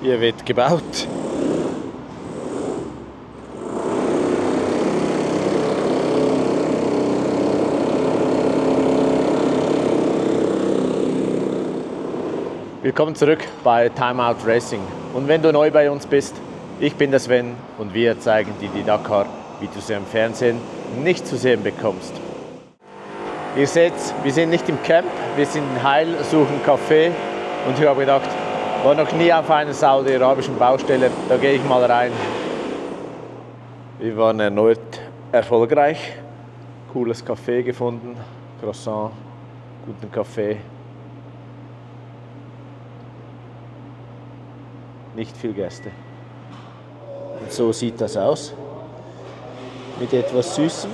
Hier wird gebaut. Willkommen zurück bei Time Out Racing. Und wenn du neu bei uns bist, ich bin der Sven und wir zeigen dir die Dakar, wie du sie im Fernsehen nicht zu sehen bekommst. Ihr seht, wir sind nicht im Camp, wir sind in Heil, suchen Kaffee und ich habe gedacht, war noch nie auf einer saudi-arabischen Baustelle, da gehe ich mal rein. Wir waren erneut erfolgreich, cooles Café gefunden, Croissant, guten Kaffee. Nicht viel Gäste. Und so sieht das aus. Mit etwas Süßem.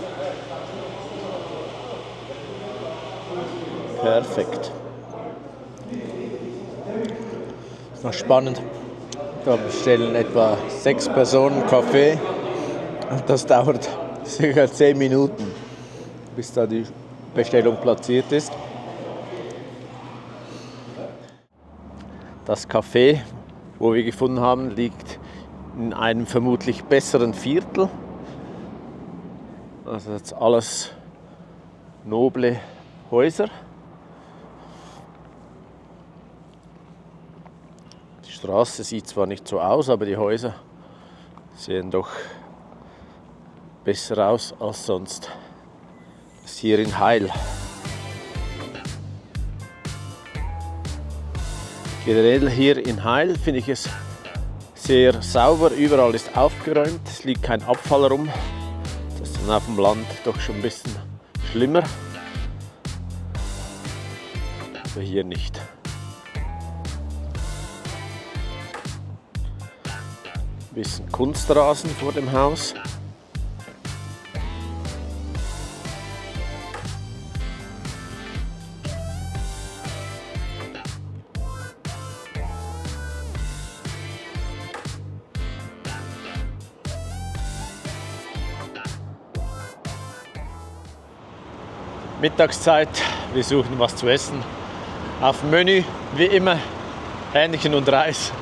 Perfekt. Ist noch spannend. Da bestellen etwa 6 Personen Kaffee. Und das dauert ca. 10 Minuten, bis da die Bestellung platziert ist. Das Café, wo wir gefunden haben, liegt in einem vermutlich besseren Viertel. Also jetzt alles noble Häuser. Die Straße sieht zwar nicht so aus, aber die Häuser sehen doch besser aus als sonst. Das ist hier in Heil. Generell hier in Heil finde ich es sehr sauber, überall ist aufgeräumt, es liegt kein Abfall rum. Das ist dann auf dem Land doch schon ein bisschen schlimmer, aber hier nicht. Ein bisschen Kunstrasen vor dem Haus. Mittagszeit, wir suchen was zu essen. Auf dem Menü, wie immer, Hähnchen und Reis.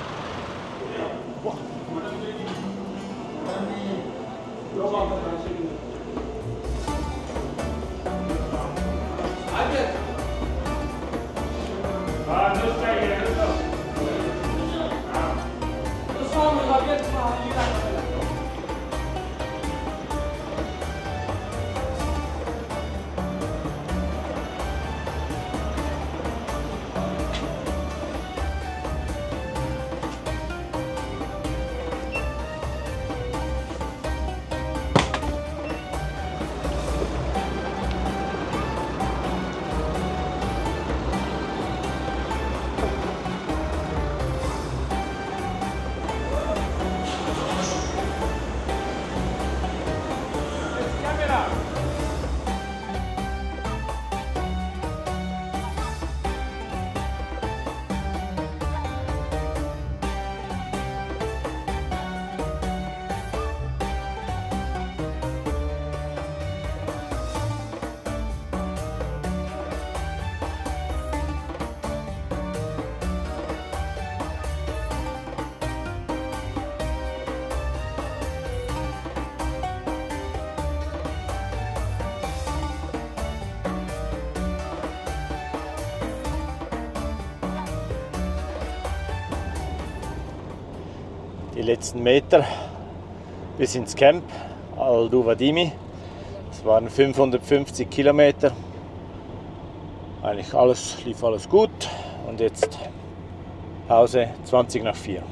Die letzten Meter bis ins Camp Al-Duwadimi. Es waren 550 Kilometer. Eigentlich lief alles gut. Und jetzt Pause 20 nach 4.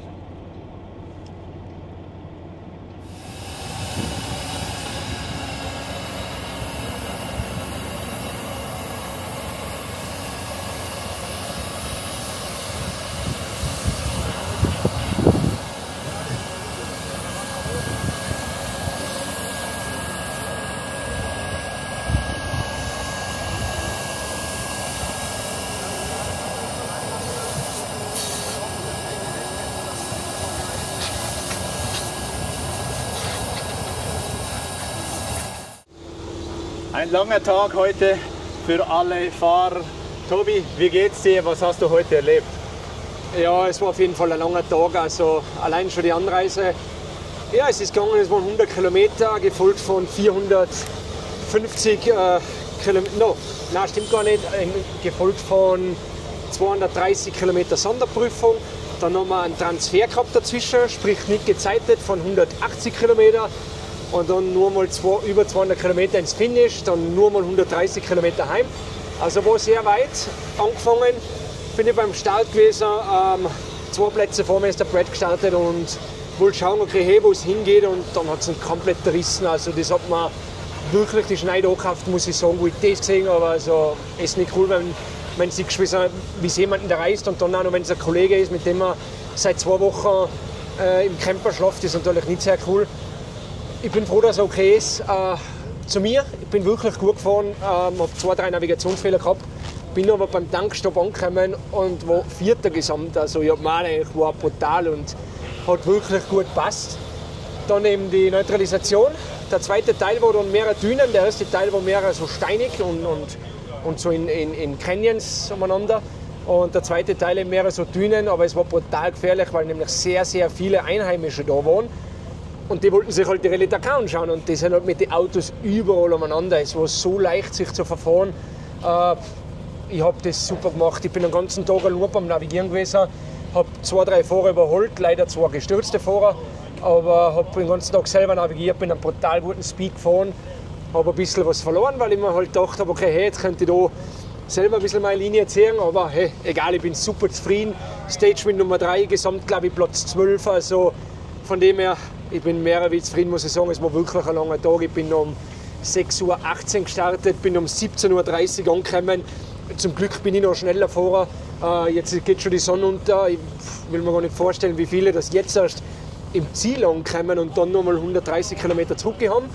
Ein langer Tag heute für alle Fahrer. Tobi, wie geht's dir? Was hast du heute erlebt? Ja, es war auf jeden Fall ein langer Tag, also allein schon die Anreise. Ja, es ist gegangen, es waren 100 Kilometer, gefolgt von 450 Kilometer, nein, stimmt gar nicht, gefolgt von 230 Kilometer Sonderprüfung. Dann haben wir einen Transfer gehabt dazwischen, sprich nicht gezeitet, von 180 Kilometer. Und dann nur mal über 200 Kilometer ins Finish, dann nur mal 130 Kilometer heim. Also war sehr weit. Angefangen bin ich beim Start gewesen, 2 Plätze vor mir ist der Brad gestartet und wollte schauen, okay, hey, wo es hingeht, und dann hat es ihn komplett gerissen. Also das hat mir wirklich die Schneide angekauft, muss ich sagen, wo ich das gesehen habe. Also es ist nicht cool, wenn sie wie es jemanden der reist und dann auch noch, wenn es ein Kollege ist, mit dem man seit 2 Wochen im Camper schläft, ist natürlich nicht sehr cool. Ich bin froh, dass es okay ist. Zu mir, ich bin wirklich gut gefahren, habe 2, 3 Navigationsfehler gehabt, bin aber beim Tankstopp angekommen und war 4. Gesamt. Also ich meine, ich war brutal und hat wirklich gut gepasst. Dann eben die Neutralisation. Der zweite Teil war dann mehr Dünen, der erste Teil war mehr so steinig und so in Canyons umeinander. Und der zweite Teil eben mehr so Dünen, aber es war brutal gefährlich, weil nämlich sehr, sehr viele Einheimische da waren. Und die wollten sich halt die Rallye Dakar anschauen und die sind halt mit den Autos überall umeinander. Es war so leicht, sich zu verfahren. Ich habe das super gemacht. Ich bin den ganzen Tag nur beim Navigieren gewesen, habe 2, 3 Fahrer überholt, leider 2 gestürzte Fahrer, aber habe den ganzen Tag selber navigiert, bin einen brutal guten Speed gefahren, habe ein bisschen was verloren, weil ich mir halt gedacht habe, okay, hey, jetzt könnte ich da selber ein bisschen meine Linie ziehen, aber hey, egal, ich bin super zufrieden. Stage Win Nummer 3, gesamt glaube ich Platz 12, also von dem her, ich bin mehr als zufrieden, muss ich sagen. Es war wirklich ein langer Tag. Ich bin um 6:18 Uhr gestartet, bin um 17:30 Uhr angekommen. Zum Glück bin ich noch schneller Fahrer. Jetzt geht schon die Sonne unter. Ich will mir gar nicht vorstellen, wie viele das jetzt erst im Ziel ankommen und dann nochmal 130 Kilometer zurückgehauen.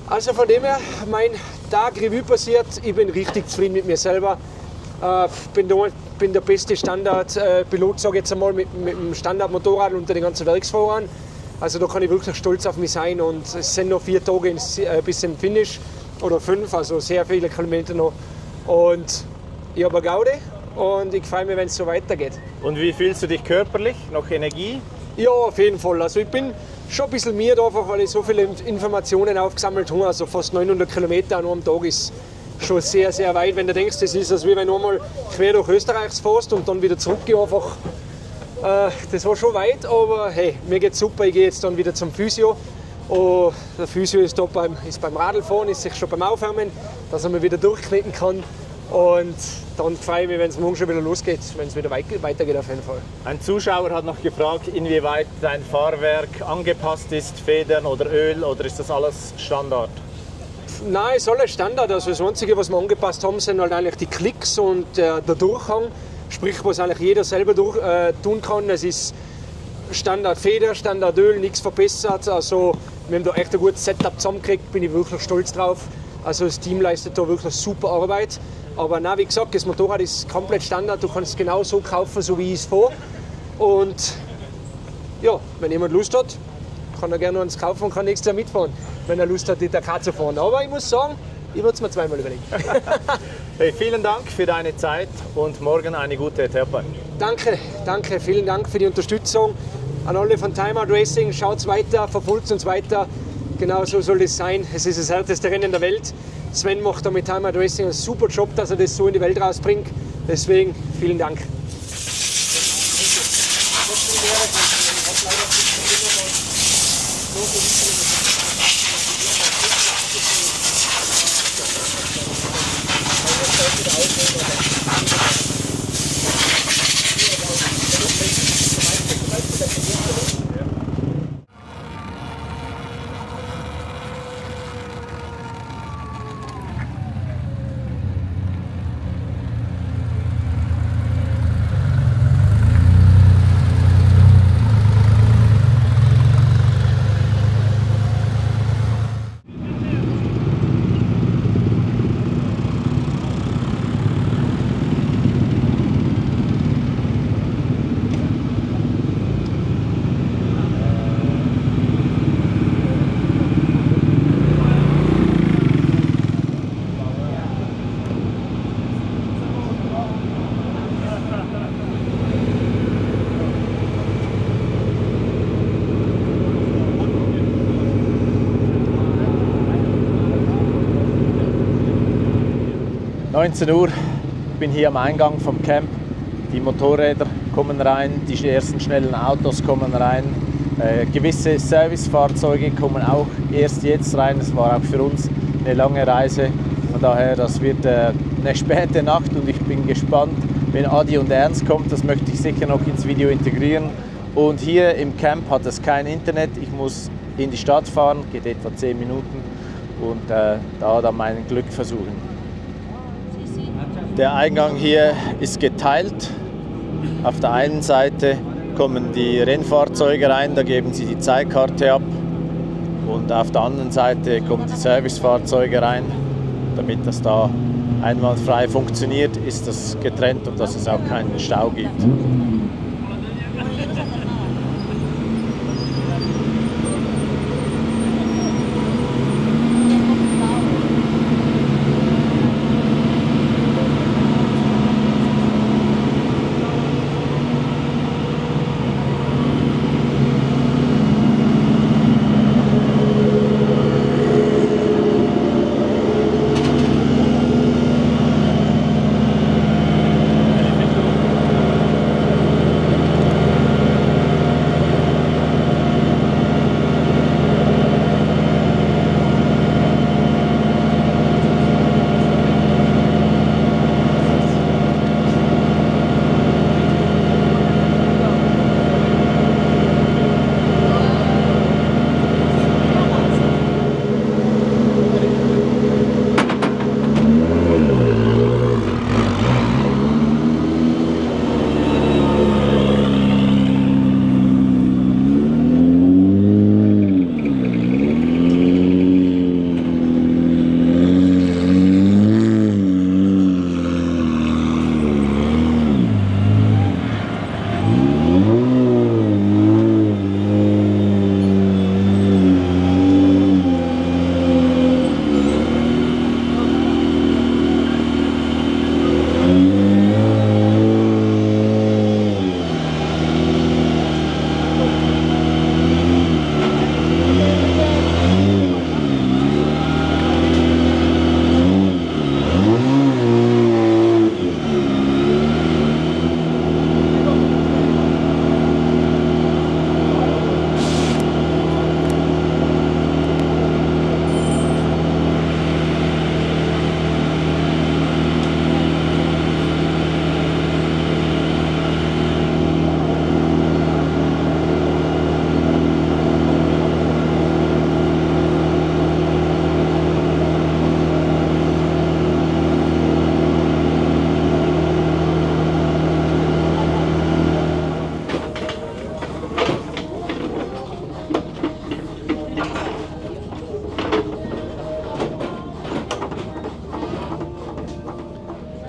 Also von dem her, mein Tag Revue passiert. Ich bin richtig zufrieden mit mir selber. Bin der beste Standardpilot, sage ich jetzt einmal, mit dem Standardmotorrad unter den ganzen Werksfahrern. Also da kann ich wirklich stolz auf mich sein, und es sind noch 4 Tage bis zum Finish, oder 5, also sehr viele Kilometer noch. Und ich habe eine Gaude und ich freue mich, wenn es so weitergeht. Und wie fühlst du dich körperlich? Noch Energie? Ja, auf jeden Fall. Also ich bin schon ein bisschen müde, einfach weil ich so viele Informationen aufgesammelt habe. Also fast 900 Kilometer an einem Tag ist schon sehr, sehr weit. Wenn du denkst, das ist, als wie wenn du einmal quer durch Österreich fährst und dann wieder zurückgehst, einfach. Das war schon weit, aber hey, mir geht's super. Ich gehe jetzt dann wieder zum Physio. Und der Physio ist beim Radlfahren, ist sich schon beim Aufwärmen, dass er mir wieder durchknicken kann. Und dann freue ich mich, wenn es morgen schon wieder losgeht, wenn es wieder weitergeht auf jeden Fall. Ein Zuschauer hat noch gefragt, inwieweit dein Fahrwerk angepasst ist, Federn oder Öl, oder ist das alles Standard? Nein, ist alles Standard. Also das Einzige, was wir angepasst haben, sind halt eigentlich die Klicks und der Durchhang. Sprich, was eigentlich jeder selber tun kann. Es ist Standard Feder, Standard Öl, nichts verbessert. Also wir haben da echt ein gutes Setup zusammengekriegt, bin ich wirklich stolz drauf. Also das Team leistet da wirklich super Arbeit. Aber nein, wie gesagt, das Motorrad ist komplett Standard. Du kannst es genau so kaufen, so wie ich es fahre. Und ja, wenn jemand Lust hat, kann er gerne eins kaufen und kann nächstes Jahr mitfahren, wenn er Lust hat, die Dakar zu fahren. Aber ich muss sagen, ich würde es mir zweimal überlegen. Hey, vielen Dank für deine Zeit und morgen eine gute Etappe. Danke, vielen Dank für die Unterstützung. An alle von Time Out Racing, schaut weiter, verfolgt uns weiter. Genau so soll es sein. Es ist das härteste Rennen der Welt. Sven macht da mit Time Out Racing einen super Job, dass er das so in die Welt rausbringt. Deswegen vielen Dank. 19 Uhr, ich bin hier am Eingang vom Camp. Die Motorräder kommen rein, die ersten schnellen Autos kommen rein. Gewisse Servicefahrzeuge kommen auch erst jetzt rein. Es war auch für uns eine lange Reise. Von daher, das wird eine späte Nacht und ich bin gespannt, wenn Adi und Ernst kommt. Das möchte ich sicher noch ins Video integrieren. Und hier im Camp hat es kein Internet. Ich muss in die Stadt fahren, geht etwa 10 Minuten und da dann mein Glück versuchen. Der Eingang hier ist geteilt. Auf der einen Seite kommen die Rennfahrzeuge rein, da geben sie die Zeitkarte ab. Und auf der anderen Seite kommen die Servicefahrzeuge rein. Damit das da einwandfrei funktioniert, ist das getrennt und dass es auch keinen Stau gibt.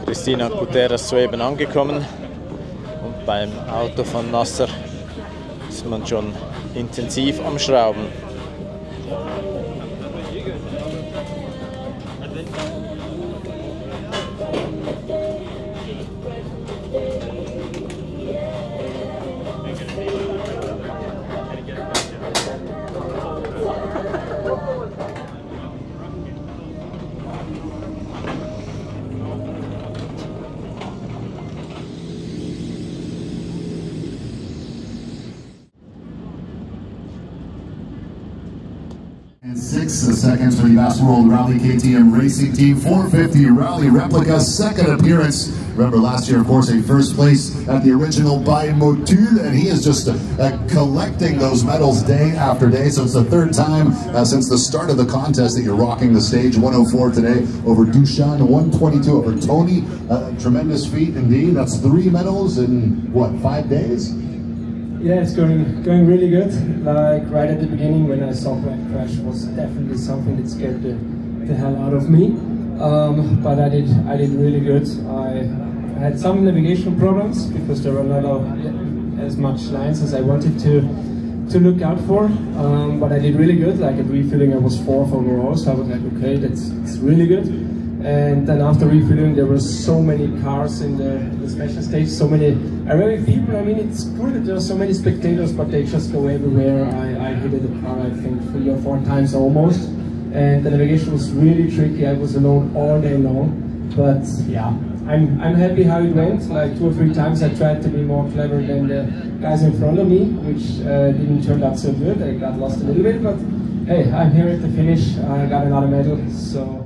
Cristina Guterres soeben angekommen und beim Auto von Nasser ist man schon intensiv am Schrauben. And 6 seconds for the Bass World Rally KTM Racing Team 450 Rally Replica, second appearance. Remember last year, of course, a first place at the original by Motul, and he is just collecting those medals day after day. So it's the third time since the start of the contest that you're rocking the stage. 104 today over Dushan, 122 over Tony. Tremendous feat indeed. That's 3 medals in what, 5 days? Yeah, it's going really good. Like right at the beginning when I saw Black Crash was definitely something that scared the hell out of me. But I did really good. I had some navigation problems because there were not as much lines as I wanted to look out for. But I did really good. Like at refilling I was 4th overall, so I was like, okay, it's really good. And then after refueling, there were so many cars in the special stage, so many Arabic people. I mean, it's cool that there are so many spectators, but they just go everywhere. I hit the car, I think, 3 or 4 times almost. And the navigation was really tricky. I was alone all day long. But yeah, I'm happy how it went. Like 2 or 3 times I tried to be more clever than the guys in front of me, which didn't turn out so good. I got lost a little bit, but hey, I'm here at the finish. I got another medal, so.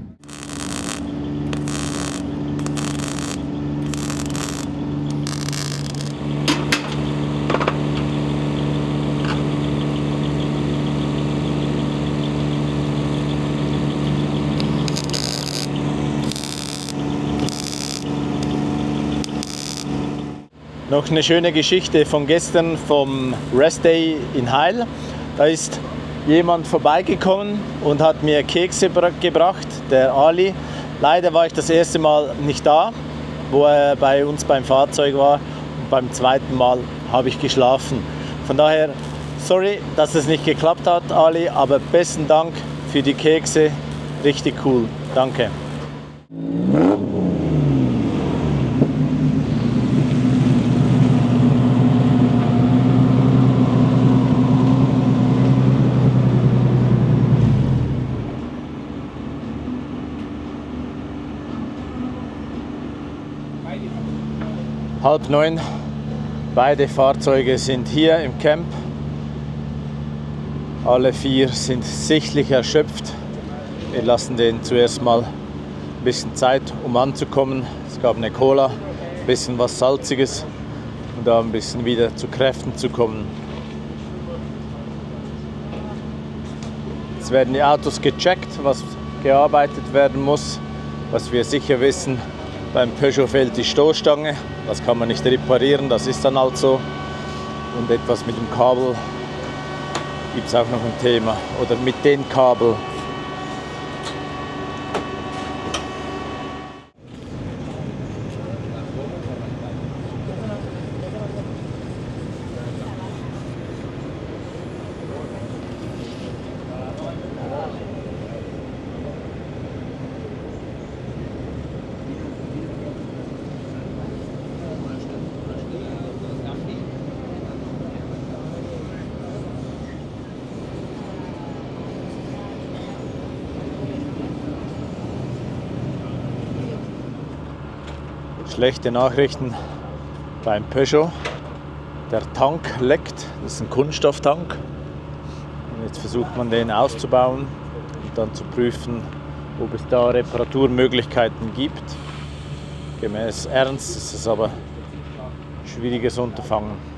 Noch eine schöne Geschichte von gestern vom Rest Day in Heil. Da ist jemand vorbeigekommen und hat mir Kekse gebracht, der Ali. Leider war ich das erste Mal nicht da, wo er bei uns beim Fahrzeug war. Und beim zweiten Mal habe ich geschlafen. Von daher, sorry, dass es nicht geklappt hat, Ali, aber besten Dank für die Kekse. Richtig cool. Danke. Halb 9, beide Fahrzeuge sind hier im Camp. Alle 4 sind sichtlich erschöpft. Wir lassen denen zuerst mal ein bisschen Zeit, um anzukommen. Es gab eine Cola, ein bisschen was Salziges und da ein bisschen wieder zu Kräften zu kommen. Jetzt werden die Autos gecheckt, was gearbeitet werden muss, was wir sicher wissen. Beim Peugeot fehlt die Stoßstange, das kann man nicht reparieren, das ist dann halt so. Und etwas mit dem Kabel gibt es auch noch ein Thema, oder mit den Kabel. Schlechte Nachrichten beim Peugeot. Der Tank leckt, das ist ein Kunststofftank. Und jetzt versucht man den auszubauen und dann zu prüfen, ob es da Reparaturmöglichkeiten gibt. Gemäß Ernst ist es aber ein schwieriges Unterfangen.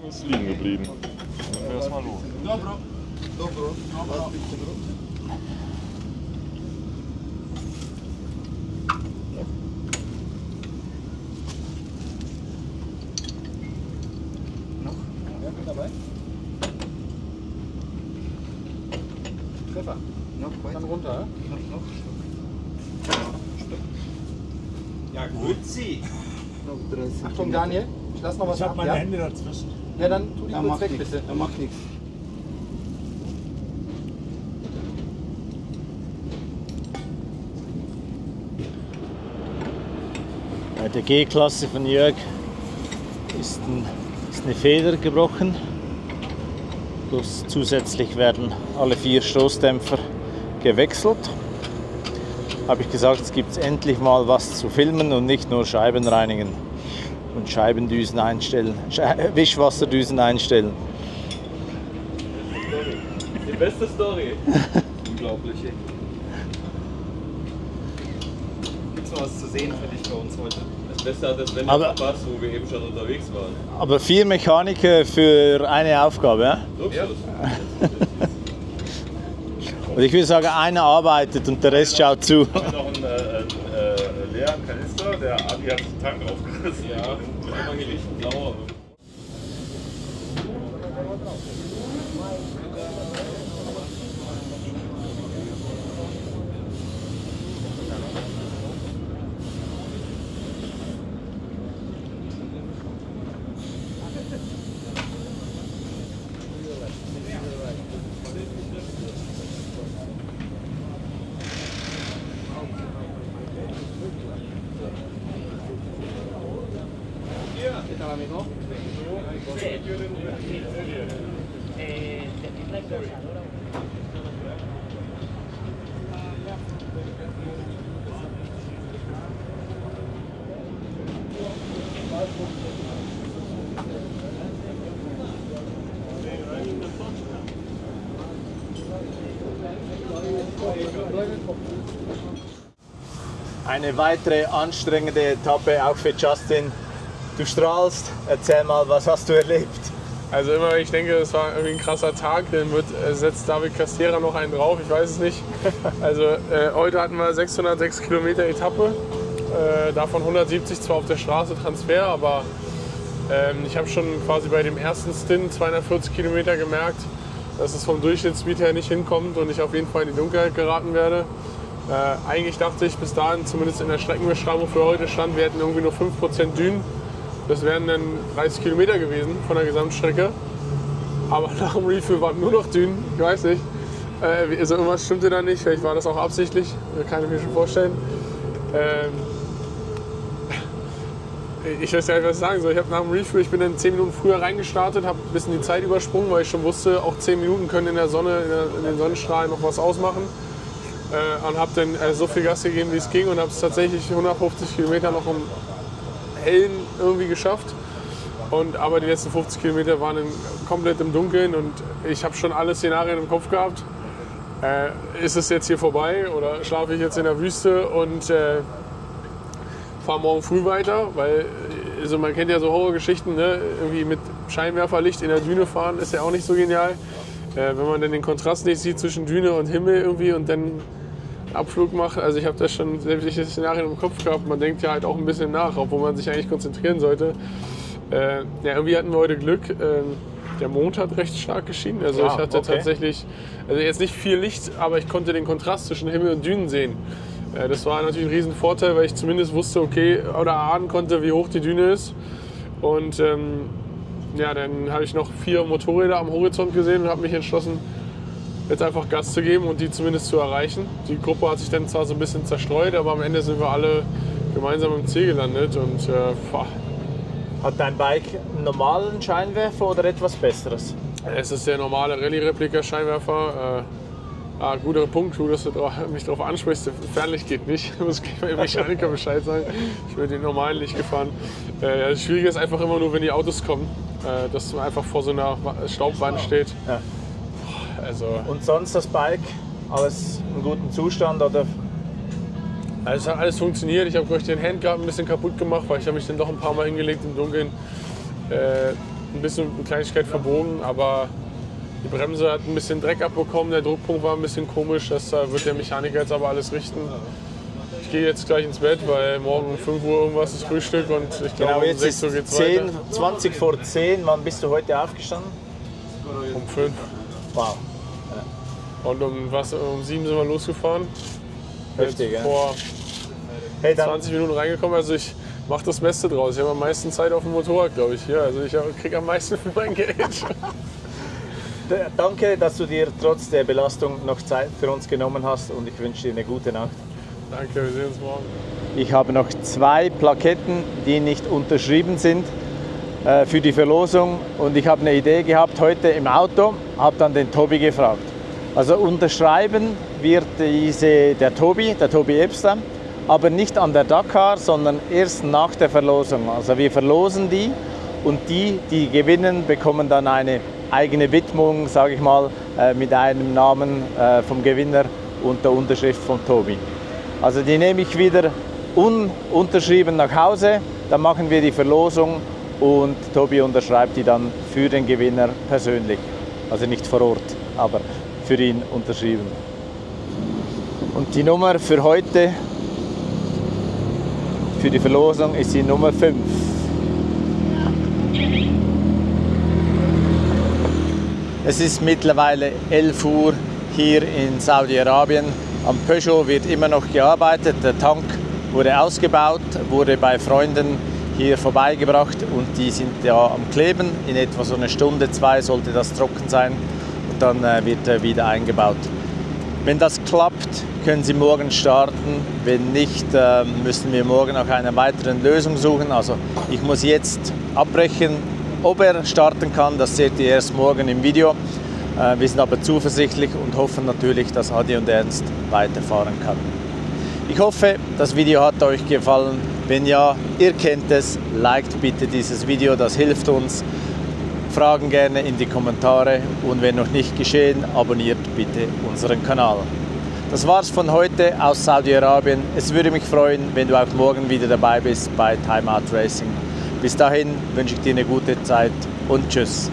Ist liegen geblieben. Dann wär's mal los. Dobro. Dobro. Dabei? Treffer. Noch dann runter. Noch. Ja, gut sie. Achtung, Daniel. Ich lasse noch was ab. Ich habe meine Hände dazwischen. Ja, dann tu die kurz weg, bitte. Er macht nichts. Bei der G-Klasse von Jörg ist eine Feder gebrochen. Plus zusätzlich werden alle 4 Stoßdämpfer gewechselt. Habe ich gesagt, es gibt endlich mal was zu filmen und nicht nur Scheiben reinigen und Scheibendüsen einstellen, Wischwasserdüsen einstellen. Die beste Story. Unglaublich. Gibt's noch was zu sehen für dich bei uns heute? Das Beste hat das Wenn Aber- verpasst, wo wir eben schon unterwegs waren. Aber 4 Mechaniker für eine Aufgabe. Ja? Luxus. Und ich würde sagen, einer arbeitet und der Rest schaut zu. Wir haben noch einen leeren Kanister, der Adi hat den Tank aufgerissen. Ja, einmal hier riechen blauer. Eine weitere anstrengende Etappe auch für Justin. Du strahlst, erzähl mal, was hast du erlebt? Also immer wenn ich denke, es war irgendwie ein krasser Tag, dann setzt David Castera noch einen drauf, ich weiß es nicht. Also heute hatten wir 606 Kilometer Etappe, davon 170 zwar auf der Straße Transfer, aber ich habe schon quasi bei dem ersten Stint 240 Kilometer gemerkt, dass es vom Durchschnittsspeed her nicht hinkommt und ich auf jeden Fall in die Dunkelheit geraten werde. Eigentlich dachte ich bis dahin, zumindest in der Streckenbeschreibung für heute stand, wir hätten irgendwie nur 5% Dünen. Das wären dann 30 Kilometer gewesen von der Gesamtstrecke. Aber nach dem Refill waren nur noch Dünen, ich weiß nicht. Also irgendwas stimmte da nicht, vielleicht war das auch absichtlich, kann ich mir schon vorstellen. Ich weiß gar nicht, was ich sagen soll. Ich habe nach dem Refill, ich bin dann 10 Minuten früher reingestartet, habe ein bisschen die Zeit übersprungen, weil ich schon wusste, auch 10 Minuten können in der Sonne, in den Sonnenstrahlen noch was ausmachen. Und habe dann so viel Gas gegeben, wie es ging und habe es tatsächlich 150 Kilometer noch im Hellen irgendwie geschafft. Aber die letzten 50 Kilometer waren komplett im Dunkeln und ich habe schon alle Szenarien im Kopf gehabt. Ist es jetzt hier vorbei oder schlafe ich jetzt in der Wüste und fahre morgen früh weiter? Weil also man kennt ja so Horrorgeschichten, ne? Irgendwie mit Scheinwerferlicht in der Düne fahren ist ja auch nicht so genial. Wenn man dann den Kontrast nicht sieht zwischen Düne und Himmel irgendwie und dann Abflug macht. Also ich habe das schon sämtliche Szenarien im Kopf gehabt. Man denkt ja halt auch ein bisschen nach, obwohl man sich eigentlich konzentrieren sollte. Ja, irgendwie hatten wir heute Glück. Der Mond hat recht stark geschienen. Also ich hatte tatsächlich, also jetzt nicht viel Licht, aber ich konnte den Kontrast zwischen Himmel und Dünen sehen. Das war natürlich ein riesen Vorteil, weil ich zumindest wusste, okay, oder ahnen konnte, wie hoch die Düne ist. Und ja, dann habe ich noch 4 Motorräder am Horizont gesehen und habe mich entschlossen, jetzt einfach Gas zu geben und die zumindest zu erreichen. Die Gruppe hat sich dann zwar so ein bisschen zerstreut, aber am Ende sind wir alle gemeinsam im Ziel gelandet. Und, hat dein Bike einen normalen Scheinwerfer oder etwas Besseres? Es ist der normale Rallye-Replika-Scheinwerfer. Guter Punkt, dass du mich darauf ansprichst. Fernlicht geht nicht, muss ich dem Mechaniker Bescheid sagen. Ich bin den normalen Licht gefahren. Das Schwierige ist einfach immer nur, wenn die Autos kommen, dass man einfach vor so einer Staubwand steht. Ja. Also, und sonst das Bike, alles in gutem Zustand? Oder? Also es hat alles funktioniert. Ich habe den Handguard ein bisschen kaputt gemacht, weil ich habe mich dann doch ein paar Mal hingelegt im Dunkeln. Ein bisschen eine Kleinigkeit verbogen, aber die Bremse hat ein bisschen Dreck abbekommen, der Druckpunkt war ein bisschen komisch. Das wird der Mechaniker jetzt aber alles richten. Ich gehe jetzt gleich ins Bett, weil morgen um 5 Uhr irgendwas ist Frühstück und ich glaube jetzt um 6 Uhr geht's weiter. 20 vor 10, wann bist du heute aufgestanden? Um 5. Wow. Und um 7 sind wir losgefahren. Heftig, ja. Vor 20 Minuten reingekommen, also ich mache das Beste draus. Ich habe am meisten Zeit auf dem Motorrad, glaube ich. Ja, also ich kriege am meisten für mein Geld. Danke, dass du dir trotz der Belastung noch Zeit für uns genommen hast und ich wünsche dir eine gute Nacht. Danke, wir sehen uns morgen. Ich habe noch 2 Plaketten, die nicht unterschrieben sind für die Verlosung und ich habe eine Idee gehabt heute im Auto, habe dann den Tobi gefragt. Also unterschreiben wird der Tobi Ebster, aber nicht an der Dakar, sondern erst nach der Verlosung. Also wir verlosen die und die gewinnen, bekommen dann eine eigene Widmung, sage ich mal, mit einem Namen vom Gewinner und der Unterschrift von Tobi. Also die nehme ich wieder ununterschrieben nach Hause, dann machen wir die Verlosung und Tobi unterschreibt die dann für den Gewinner persönlich. Also nicht vor Ort, aber für ihn unterschrieben. Und die Nummer für heute, für die Verlosung, ist die Nummer 5. Es ist mittlerweile 11 Uhr hier in Saudi-Arabien. Am Peugeot wird immer noch gearbeitet. Der Tank wurde ausgebaut, wurde bei Freunden hier vorbeigebracht und die sind ja am Kleben. In etwa so eine Stunde, 2 sollte das trocken sein und dann wird er wieder eingebaut. Wenn das klappt, können Sie morgen starten. Wenn nicht, müssen wir morgen nach einer weiteren Lösung suchen. Also ich muss jetzt abbrechen. Ob er starten kann, das seht ihr erst morgen im Video. Wir sind aber zuversichtlich und hoffen natürlich, dass Adi und Ernst weiterfahren kann. Ich hoffe, das Video hat euch gefallen. Wenn ja, ihr kennt es, liked bitte dieses Video, das hilft uns. Fragen gerne in die Kommentare und wenn noch nicht geschehen, abonniert bitte unseren Kanal. Das war's von heute aus Saudi-Arabien. Es würde mich freuen, wenn du auch morgen wieder dabei bist bei Time Out Racing. Bis dahin wünsche ich dir eine gute Zeit und tschüss.